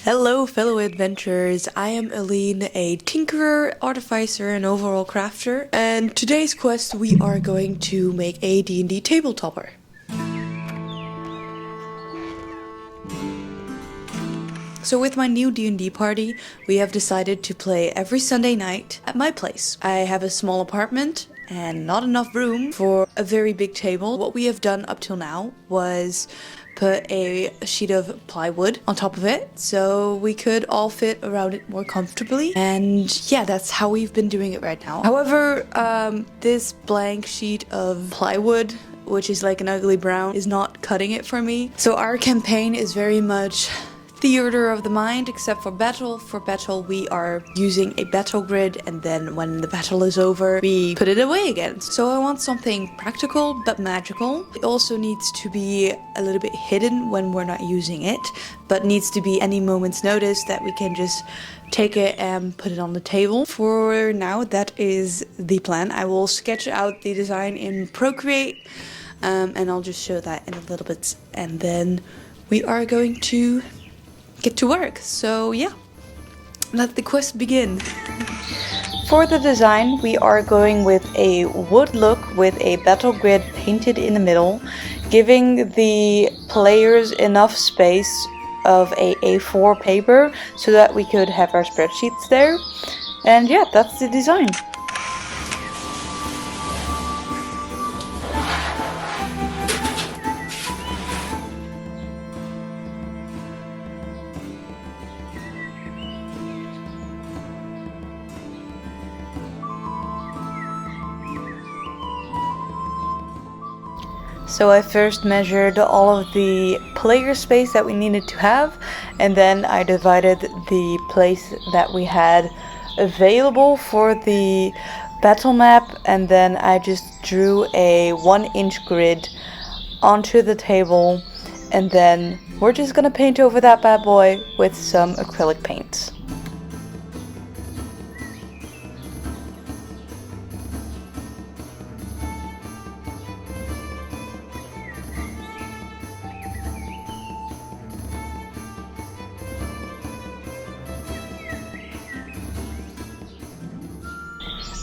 Hello fellow adventurers, I am Aline, a tinkerer, artificer and overall crafter, and today's quest we are going to make a D&D tabletopper. So with my new D&D party, we have decided to play every Sunday night at my place. I have a small apartment and not enough room for a very big table. What we have done up till now was put a sheet of plywood on top of it so we could all fit around it more comfortably, and yeah, that's how we've been doing it right now. However, this blank sheet of plywood, which is like an ugly brown, is not cutting it for me. So our campaign is very much theater of the mind, except for battle. For battle, we are using a battle grid, and then when the battle is over, we put it away again. So I want something practical but magical. It also needs to be a little bit hidden when we're not using it, but needs to be any moment's notice that we can just take it and put it on the table. For now, that is the plan. I will sketch out the design in Procreate, and I'll just show that in a little bit, and then we are going to get to work. So yeah, let the quest begin. For the design, we are going with a wood look with a battle grid painted in the middle, giving the players enough space of a A4 paper so that we could have our spreadsheets there. And yeah, that's the design. So I first measured all of the player space that we needed to have, and then I divided the place that we had available for the battle map, and then I just drew a 1-inch grid onto the table, and then we're just gonna paint over that bad boy with some acrylic paints.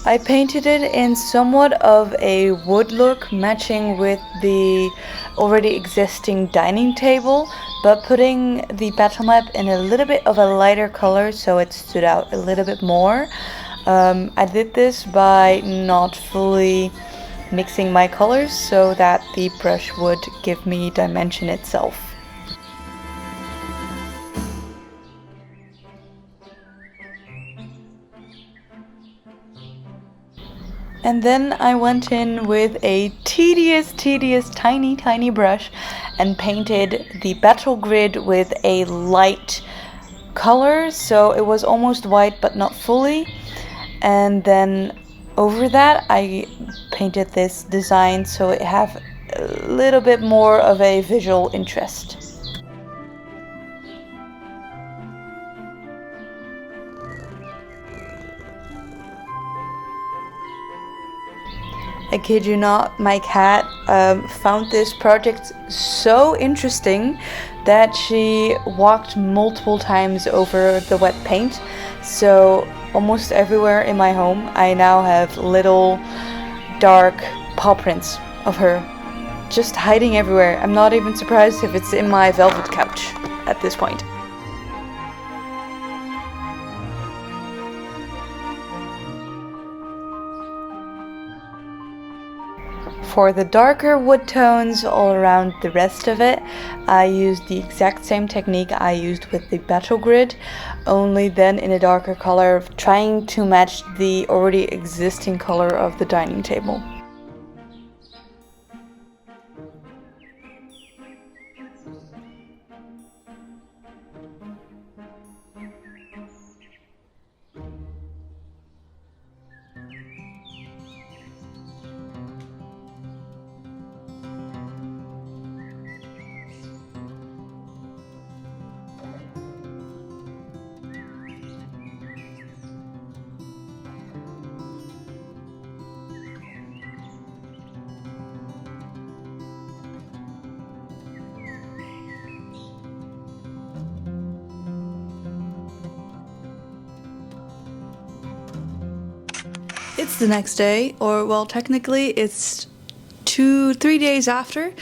I painted it in somewhat of a wood look, matching with the already existing dining table, but putting the battle map in a little bit of a lighter color so it stood out a little bit more. I did this by not fully mixing my colors so that the brush would give me dimension itself. And then I went in with a tedious, tiny brush and painted the battle grid with a light color, so it was almost white but not fully. And then over that I painted this design so it have a little bit more of a visual interest. I kid you not, my cat found this project so interesting that she walked multiple times over the wet paint. So almost everywhere in my home I now have little dark paw prints of her just hiding everywhere. I'm not even surprised if it's in my velvet couch at this point. For the darker wood tones all around the rest of it, I used the exact same technique I used with the battle grid, only then in a darker color, trying to match the already existing color of the dining table. It's the next day, or well, technically it's 2-3 days after.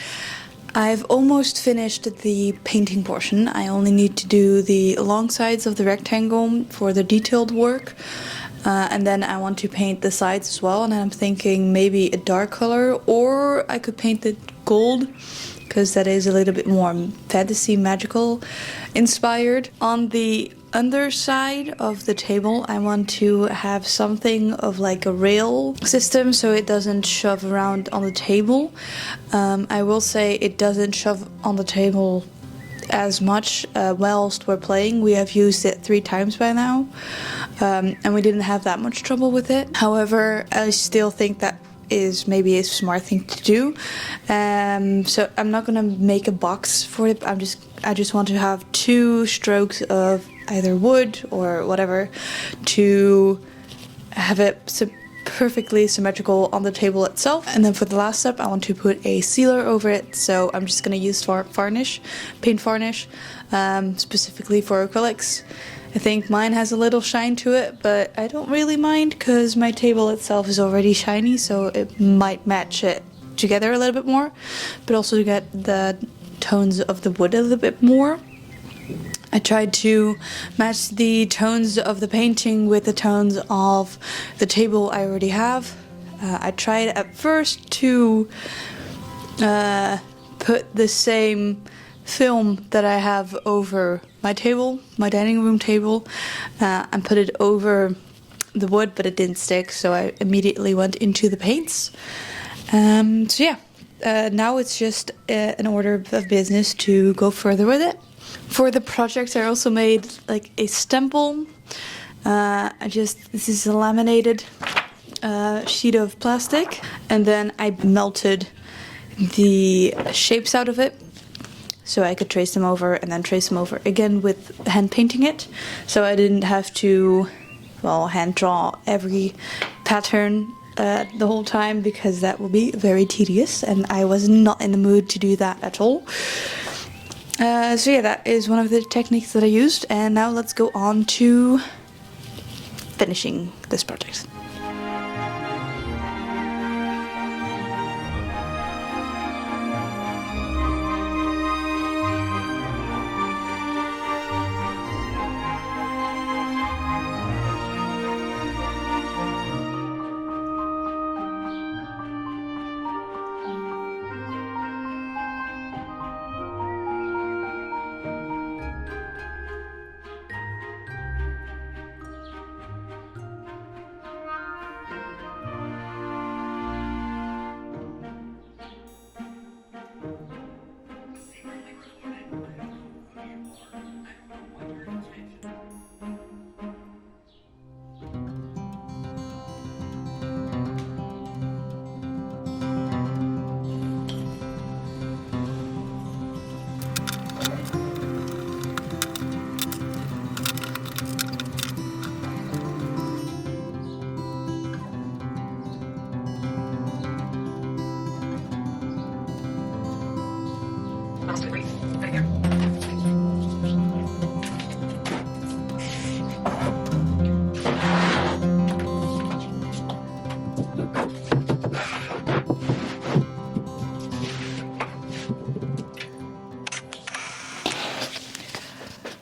I've almost finished the painting portion. I only need to do the long sides of the rectangle for the detailed work. And then I want to paint the sides as well, and I'm thinking maybe a dark color, or I could paint it gold, because that is a little bit more fantasy, magical inspired. On the underside of the table, I want to have something of like a rail system so it doesn't shove around on the table. I will say it doesn't shove on the table as much whilst we're playing. We have used it 3 times by now, and we didn't have that much trouble with it. However, I still think that is maybe a smart thing to do. So I'm not gonna make a box for it. I just want to have 2 strokes of either wood or whatever to have it perfectly symmetrical on the table itself. And then for the last step, I want to put a sealer over it. So I'm just gonna use paint varnish, specifically for acrylics. I think mine has a little shine to it, but I don't really mind because my table itself is already shiny, so it might match it together a little bit more, but also to get the tones of the wood a little bit more. I tried to match the tones of the painting with the tones of the table I already have. I tried at first to put the same film that I have over my table, my dining room table, and put it over the wood, but it didn't stick, so I immediately went into the paints. So yeah, now it's just an order of business to go further with it. For the project, I also made like a stemple. This is a laminated sheet of plastic, and then I melted the shapes out of it, so I could trace them over and then trace them over again with hand painting it. So I didn't have to, well, hand draw every pattern the whole time, because that will be very tedious, and I was not in the mood to do that at all. So yeah, that is one of the techniques that I used, and now let's go on to finishing this project.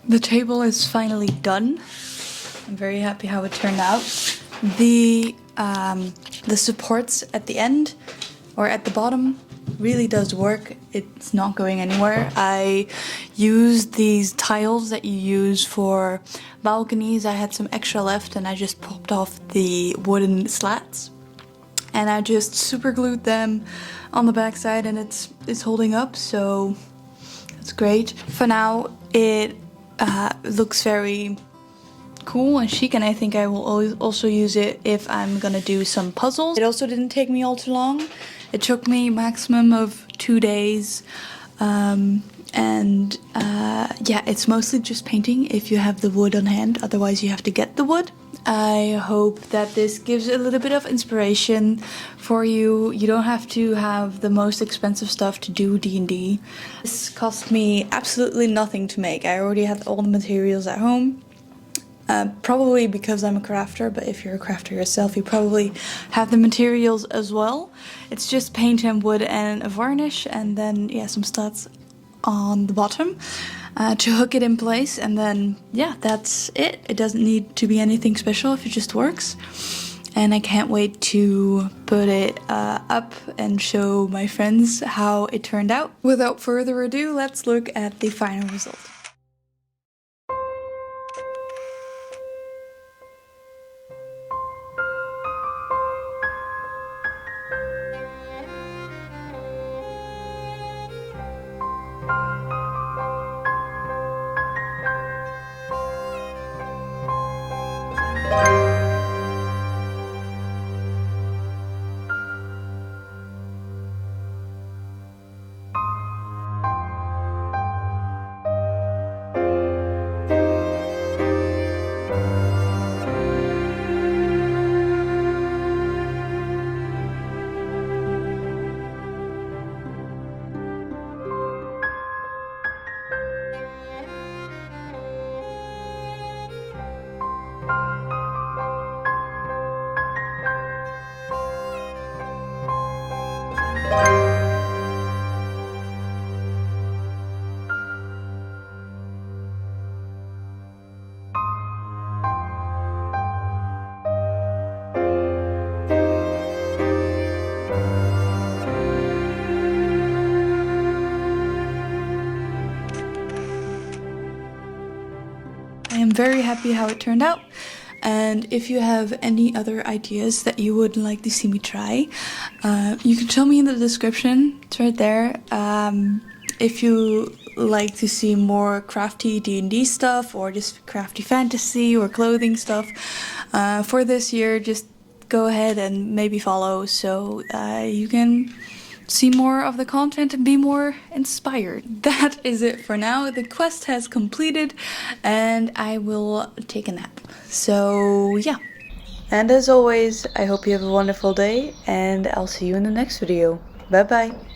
The table is finally done. I'm very happy how it turned out. The supports at the end or at the bottom really does work. It's not going anywhere. I used these tiles that you use for balconies. I had some extra left and I just popped off the wooden slats, and I just super glued them on the back side, and it's holding up, so that's great. For now, it looks very cool and chic, and I think I will also use it if I'm gonna do some puzzles. It also didn't take me all too long. It took me maximum of 2 days, yeah, it's mostly just painting if you have the wood on hand, otherwise you have to get the wood. I hope that this gives a little bit of inspiration for you. You don't have to have the most expensive stuff to do D&D. This cost me absolutely nothing to make. I already had all the materials at home. Probably because I'm a crafter, but if you're a crafter yourself, you probably have the materials as well. It's just paint and wood and a varnish, and then yeah, some studs on the bottom to hook it in place, and then yeah, that's it. It doesn't need to be anything special if it just works. And I can't wait to put it up and show my friends how it turned out. Without further ado, let's look at the final result. I am very happy how it turned out, and if you have any other ideas that you would like to see me try, you can tell me in the description, it's right there. If you like to see more crafty D&D stuff, or just crafty fantasy or clothing stuff for this year, just go ahead and maybe follow, so you can see more of the content and be more inspired. That is it for now. The quest has completed and I will take a nap. So yeah. And as always, I hope you have a wonderful day, and I'll see you in the next video. Bye bye.